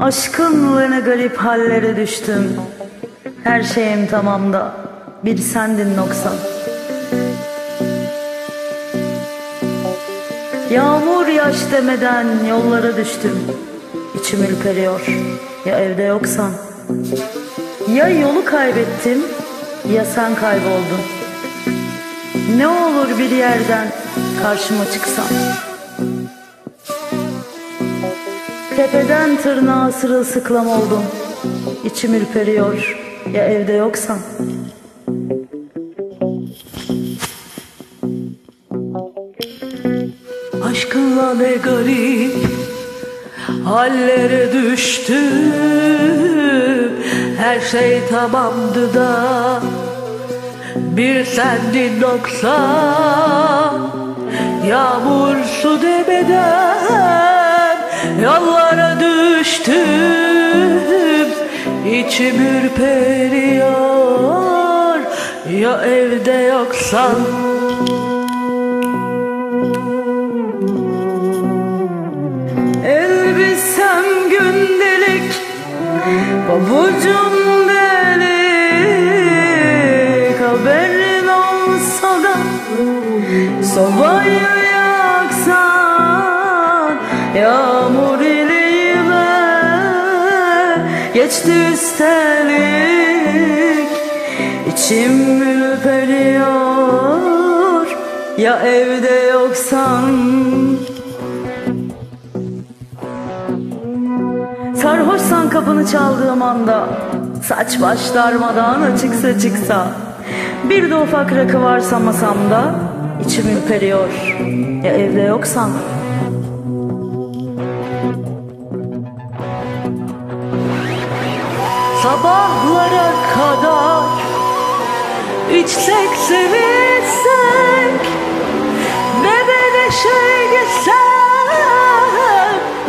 Aşkınla ne garip hallere düştüm. Her şeyim tamam da bir sendin noksan. Yağmur yaş demeden yollara düştüm. İçim ürperiyor ya evde yoksan. Ya yolu kaybettim ya sen kayboldun. Ne olur bir yerden karşıma çıksan. Tepeden tırnağa sırılsıklam oldum. İçim ürperiyor ya evde yoksan. Aşkınla ne garip hallere düştüm. Her şey tamamdı da bir sendin noksan. Yağmur su demeden yollara düştüm. İçim ürperiyor ya evde yoksan. Elbisem gündelik, pabucum delik. Haberin olsa da sobayı yaksan. Yağmur ileğime geçti üstelik. İçim ürperiyor ya evde yoksan. Sarhoşsan kapını çaldığım anda, saç baş darmadağın açıksa çıksa, bir de ufak rakı varsa masamda, içim ürperiyor ya evde yoksan. Sabahlara kadar içsek sevişsek, ne ben neşe gitsem,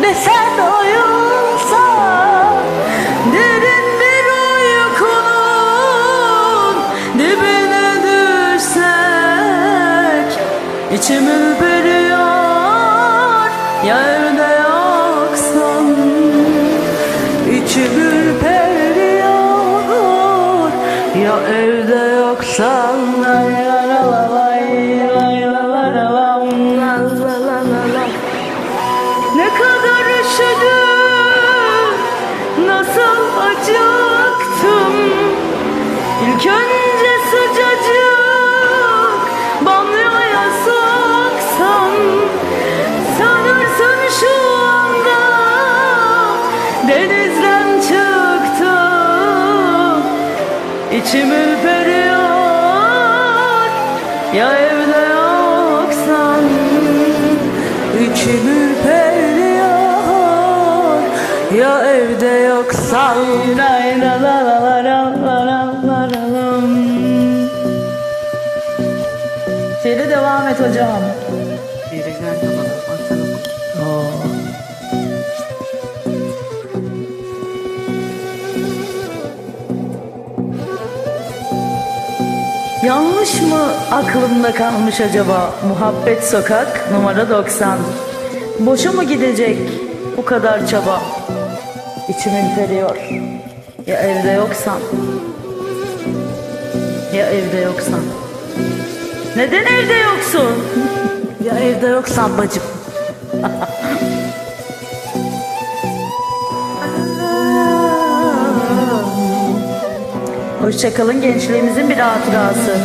ne sen uyusan. Derin bir uykunun dibine düşsek, içim ürperiyor ya evde yoksan. İçim ürperiyor ya evde yoksan. Ne kadar üşüdüm, nasıl acıktım. İlk önce sıcacık banyoya soksan. Sanırsın şu anda denizden çıktım. İçim ürperiyor ya evde yoksan. İçim ürperiyor ya evde yoksan. Şeyde devam et hocam. Yanlış mı aklımda kalmış acaba Muhabbet Sokak numara 90? Boşa mı gidecek bu kadar çaba? İçim ürperiyor ya evde yoksan. Ya evde yoksan. Neden evde yoksun? Ya evde yoksan bacım. Hoşçakalın, gençliğimizin bir hatırası.